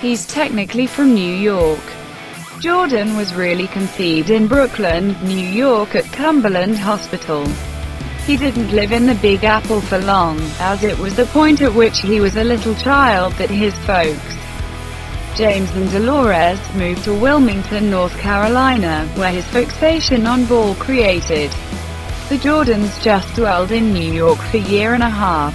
He's technically from New York. Jordan was really conceived in Brooklyn, New York at Cumberland Hospital. He didn't live in the Big Apple for long, as it was the point at which he was a little child that his folks, James and Dolores, moved to Wilmington, North Carolina, where his fixation on ball created. The Jordans just dwelled in New York for a year and a half.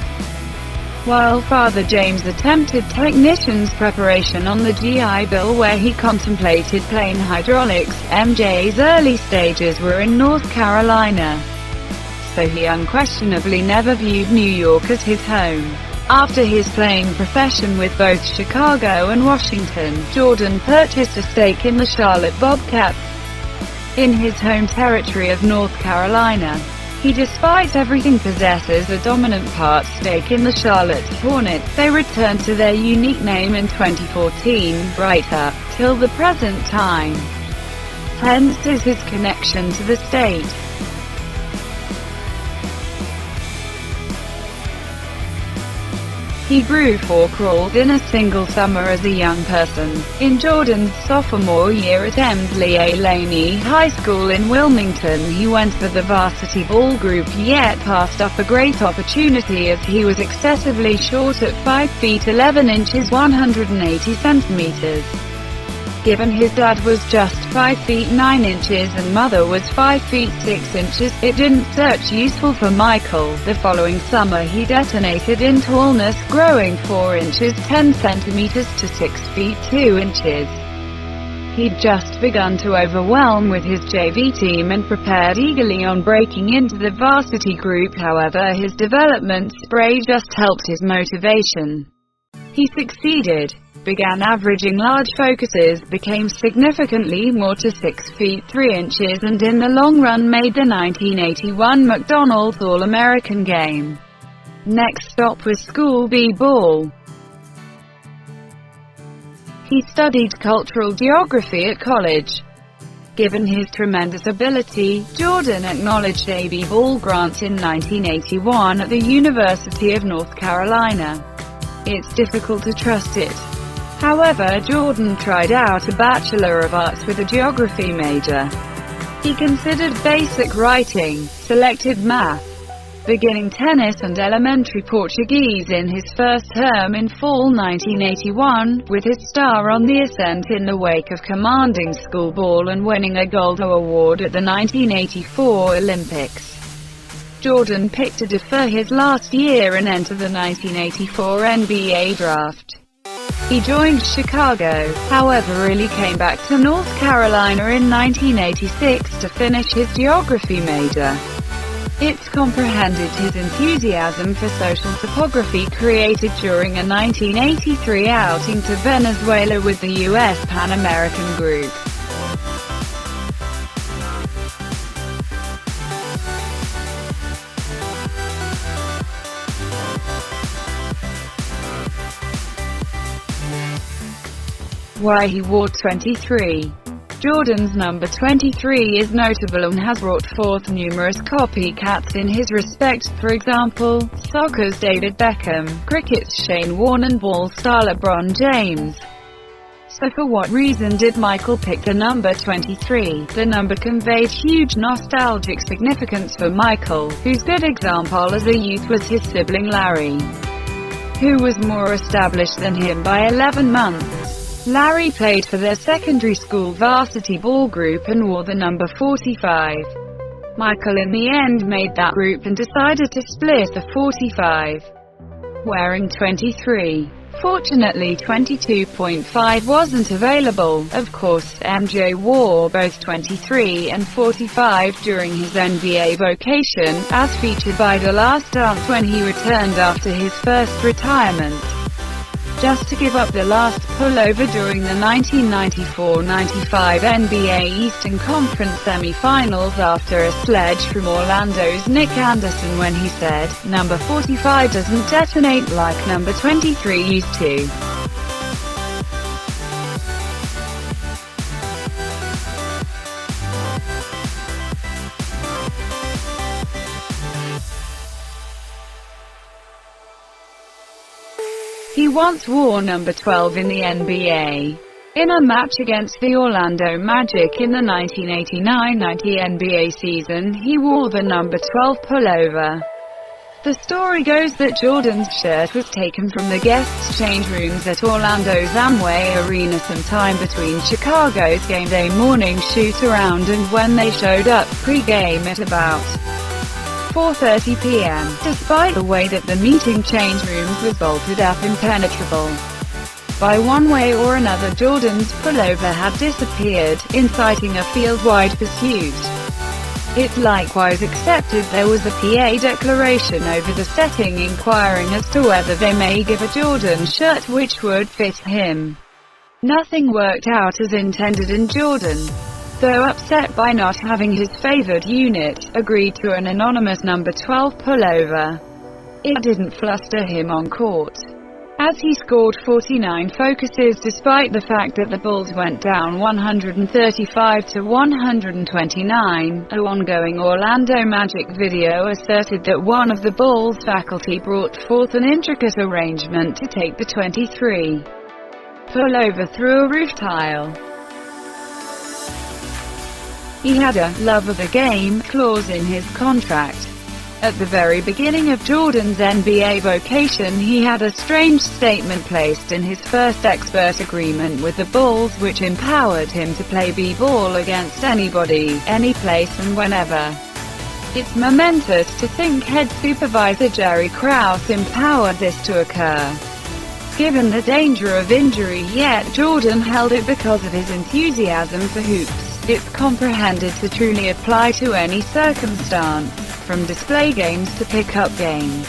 While Father James attempted technician's preparation on the GI Bill where he contemplated plane hydraulics, MJ's early stages were in North Carolina. So he unquestionably never viewed New York as his home. After his playing profession with both Chicago and Washington, Jordan purchased a stake in the Charlotte Bobcats in his home territory of North Carolina. He, despite everything, possesses a dominant part stake in the Charlotte Hornets. They returned to their unique name in 2014, right up till the present time. Hence is his connection to the state. He grew 4 crawled in a single summer as a young person. In Jordan's sophomore year at Emsley A. Laney High School in Wilmington, he went for the varsity ball group yet passed up a great opportunity as he was excessively short at 5 feet 11 inches 180 centimeters. Given his dad was just 5 feet 9 inches and mother was 5 feet 6 inches, it didn't search useful for Michael. The following summer he detonated in tallness, growing 4 inches 10 centimeters to 6 feet 2 inches. He'd just begun to overwhelm with his JV team and prepared eagerly on breaking into the varsity group. However, his development spree just helped his motivation. He succeeded, began averaging large focuses, became significantly more to 6 feet 3 inches, and in the long run made the 1981 McDonald's All-American game. Next stop was school b-ball. He studied cultural geography at college. Given his tremendous ability, Jordan acknowledged a b-ball grant in 1981 at the University of North Carolina. It's difficult to trust it. However, Jordan tried out a Bachelor of Arts with a geography major. He considered basic writing, selected math, beginning tennis and elementary Portuguese in his first term in fall 1981, with his star on the ascent in the wake of commanding school ball and winning a gold award at the 1984 Olympics. Jordan picked to defer his last year and enter the 1984 NBA draft. He joined Chicago, however really came back to North Carolina in 1986 to finish his geography major. It's comprehended his enthusiasm for social topography created during a 1983 outing to Venezuela with the U.S. Pan American Group. Why he wore 23. Jordan's number 23 is notable and has brought forth numerous copycats in his respect, for example, soccer's David Beckham, cricket's Shane Warne and ball star LeBron James. So for what reason did Michael pick the number 23? The number conveyed huge nostalgic significance for Michael, whose good example as a youth was his sibling Larry, who was more established than him by 11 months. Larry played for their secondary school varsity ball group and wore the number 45. Michael in the end made that group and decided to split the 45, wearing 23. Fortunately 22.5 wasn't available. Of course, MJ wore both 23 and 45 during his NBA vocation, as featured by The Last Dance when he returned after his first retirement, just to give up the last pullover during the 1994-95 NBA Eastern Conference semifinals after a sledge from Orlando's Nick Anderson when he said, "Number 45 doesn't detonate like number 23 used to." He who once wore number 12 in the NBA. In a match against the Orlando Magic in the 1989-90 NBA season, he wore the number 12 pullover. The story goes that Jordan's shirt was taken from the guests' change rooms at Orlando's Amway Arena sometime between Chicago's game day morning shoot-around and when they showed up pre-game at about 4:30 p.m., despite the way that the meeting change rooms was bolted up impenetrable. By one way or another, Jordan's pullover had disappeared, inciting a field-wide pursuit. It's likewise accepted there was a PA declaration over the setting inquiring as to whether they may give a Jordan shirt which would fit him. Nothing worked out as intended, and Jordan, though upset by not having his favored unit, agreed to an anonymous number 12 pullover. It didn't fluster him on court, as he scored 49 focuses despite the fact that the Bulls went down 135-129. An ongoing Orlando Magic video asserted that one of the Bulls faculty brought forth an intricate arrangement to take the 23 pullover through a roof tile. He had a "love of the game" clause in his contract. At the very beginning of Jordan's NBA vocation, he had a strange statement placed in his first expert agreement with the Bulls which empowered him to play b-ball against anybody, any place and whenever. It's momentous to think head supervisor Jerry Krause empowered this to occur. Given the danger of injury, yet Jordan held it because of his enthusiasm for hoops. It's comprehended to truly apply to any circumstance, from display games to pick-up games.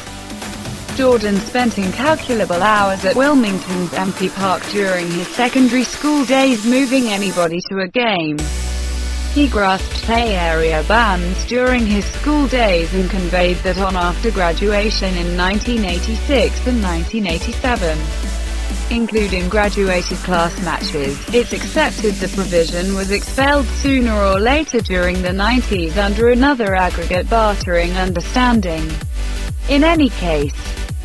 Jordan spent incalculable hours at Wilmington's empty park during his secondary school days moving anybody to a game. He grasped Bay Area bands during his school days and conveyed that on after graduation in 1986 and 1987. Including graduated class matches, it's accepted the provision was expelled sooner or later during the 90s under another aggregate bartering understanding. In any case,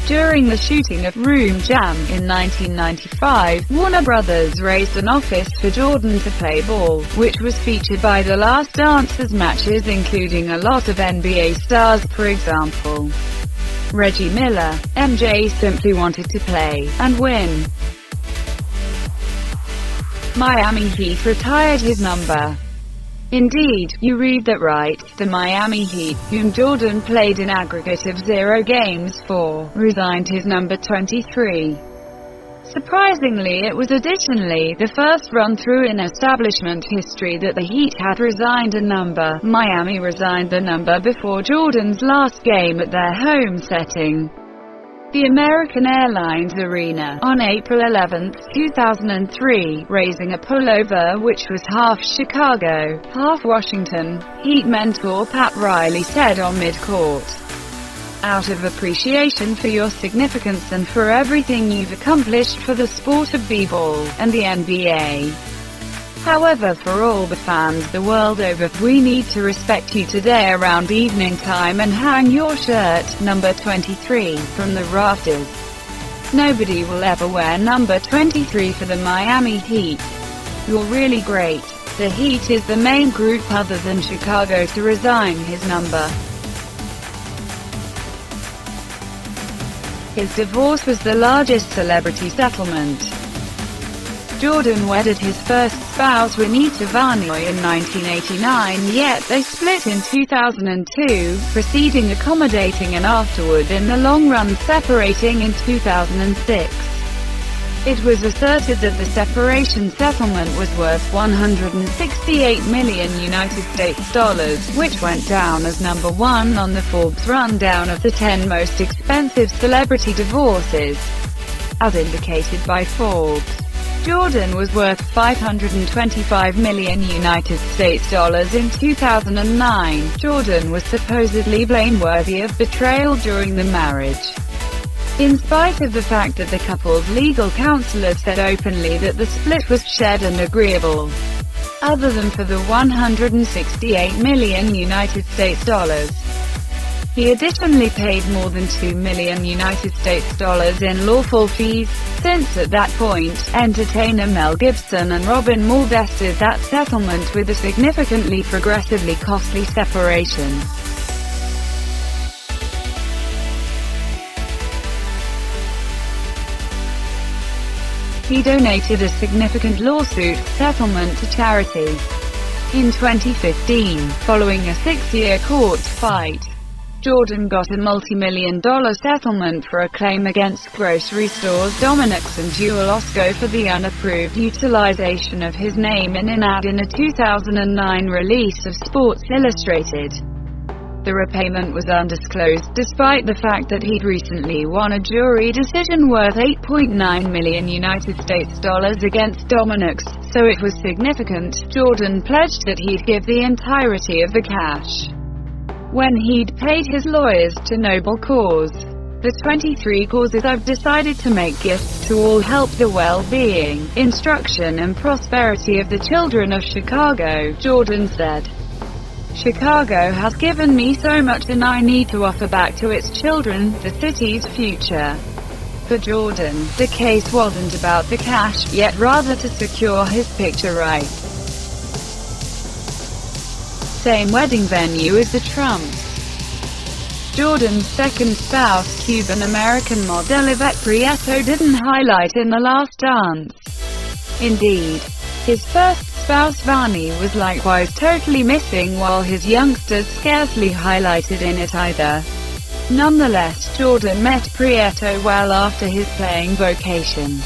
during the shooting of Room Jam in 1995, Warner Brothers raised an office for Jordan to play ball, which was featured by The Last Dance's matches including a lot of NBA stars, for example Reggie Miller. MJ simply wanted to play and win. Miami Heat retired his number. Indeed, you read that right. The Miami Heat, whom Jordan played an aggregate of 0 games for, resigned his number 23. Surprisingly, it was additionally the first run-through in establishment history that the Heat had resigned a number. Miami resigned the number before Jordan's last game at their home setting, the American Airlines Arena, on April 11, 2003, raising a pullover which was half Chicago, half Washington. Heat mentor Pat Riley said on mid-court, "Out of appreciation for your significance and for everything you've accomplished for the sport of b-ball and the NBA. However, for all the fans the world over, we need to respect you today around evening time and hang your shirt, number 23, from the rafters. Nobody will ever wear number 23 for the Miami Heat. You're really great." The Heat is the main group other than Chicago to resign his number. His divorce was the largest celebrity settlement. Jordan wedded his first spouse Juanita Varnoy in 1989, yet they split in 2002, preceding accommodating and afterward in the long run separating in 2006. It was asserted that the separation settlement was worth $168 million United States dollars, which went down as number 1 on the Forbes rundown of the 10 most expensive celebrity divorces. As indicated by Forbes, Jordan was worth $525 million United States dollars in 2009. Jordan was supposedly blameworthy of betrayal during the marriage, in spite of the fact that the couple's legal counselor said openly that the split was shared and agreeable, other than for the $168 million United States dollars. He additionally paid more than $2 million United States in lawful fees. Since at that point, entertainer Mel Gibson and Robin Moore bested that settlement with a significantly progressively costly separation. He donated a significant lawsuit settlement to charity. In 2015, following a 6-year court fight, Jordan got a multi-million-dollar settlement for a claim against grocery stores Dominick's and Jewel-Osco for the unapproved utilization of his name in an ad in a 2009 release of Sports Illustrated. The repayment was undisclosed, despite the fact that he'd recently won a jury decision worth $8.9 million United States against Dominick's, so it was significant. Jordan pledged that he'd give the entirety of the cash when he'd paid his lawyers to noble cause. The 23 causes I've decided to make gifts to all help the well-being, instruction and prosperity of the children of Chicago, Jordan said. Chicago has given me so much and I need to offer back to its children, the city's future. For Jordan, the case wasn't about the cash, yet rather to secure his picture rights. Same wedding venue as the Trumps. Jordan's second spouse, Cuban-American model Yvette Prieto, didn't highlight in The Last Dance. Indeed, his first spouse Vani was likewise totally missing, while his youngsters scarcely highlighted in it either. Nonetheless, Jordan met Prieto well after his playing vocation,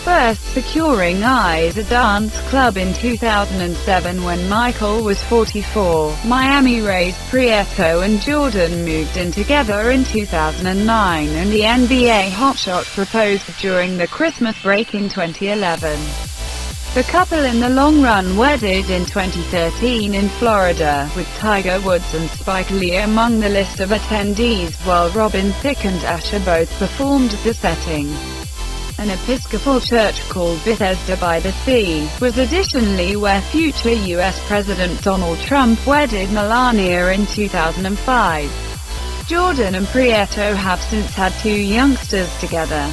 first securing Eyes, a dance club in 2007 when Michael was 44. Miami raised Prieto and Jordan moved in together in 2009, and the NBA hotshot proposed during the Christmas break in 2011. The couple in the long run wedded in 2013 in Florida, with Tiger Woods and Spike Lee among the list of attendees, while Robin Thicke and Usher both performed at the setting. An Episcopal church called Bethesda by the Sea was additionally where future U.S. President Donald Trump wedded Melania in 2005. Jordan and Prieto have since had 2 youngsters together.